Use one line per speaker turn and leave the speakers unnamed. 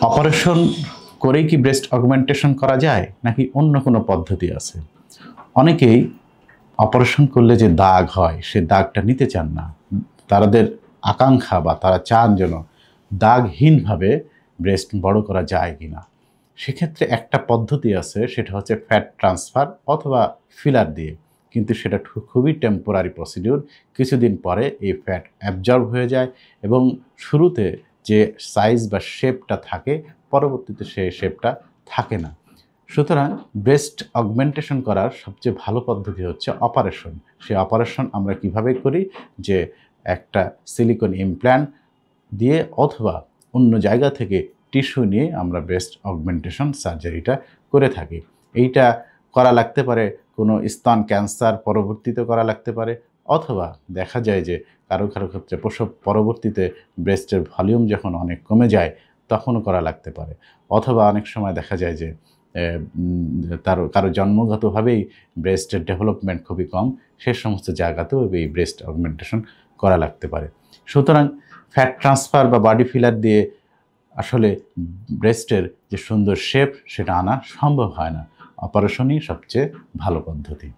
Operation করেই কি breast augmentation করা যায় নাকি অন্য কোনো পদ্ধতি আছে? অনেকেই অপারেশন করলে যে দাগ হয় সে দাগটা নিতে চান না। তাদের আকাঙ্ক্ষা বা তারা চান যেন দাগহীনভাবে ব্রেস্ট বড় করা যায় কিনা। সেক্ষেত্রে একটা পদ্ধতি আছে, সেটা হচ্ছে ফ্যাট ট্রান্সফার অথবা ফিলার দিয়ে। কিন্তু সেটা খুবই টেম্পোরারি প্রসিডিউর। কিছুদিন পরে এই ফ্যাট অ্যাবজর্ব হয়ে যায় এবং শুরুতে যে সাইজ বা শেপটা থাকে পরবর্তীতে সেই শেপটা থাকে না। সুতরাং ব্রেস্ট অগমেন্টেশন করার সবচেয়ে ভালো পদ্ধতি হচ্ছে অপারেশন। সেই অপারেশন আমরা কিভাবে করি, যে একটা সিলিকন ইমপ্ল্যান্ট দিয়ে অথবা অন্য জায়গা থেকে টিস্যু নিয়ে আমরা ব্রেস্ট অগমেন্টেশন সার্জারিটা করে থাকি। এইটা করা লাগতে পারে কোনো স্তন ক্যান্সার পরবর্তীতে করা লাগতে পারে, অথবা দেখা যায় যে কারো কারো ক্ষেত্রে প্রসব পরবর্তীতে ব্রেস্টের ভলিউম যখন অনেক কমে যায় তখনও করা লাগতে পারে, অথবা অনেক সময় দেখা যায় যে কারো জন্মগতভাবেই ব্রেস্টের ডেভেলপমেন্ট খুবই কম, সে সমস্ত জায়গাতেও এই ব্রেস্ট অগমেন্টেশন করা লাগতে পারে। সুতরাং ফ্যাট ট্রান্সফার বা বডি ফিলার দিয়ে আসলে ব্রেস্টের যে সুন্দর শেপ সেটা আনা সম্ভব হয় না। অপারেশনই সবচেয়ে ভালো পদ্ধতি।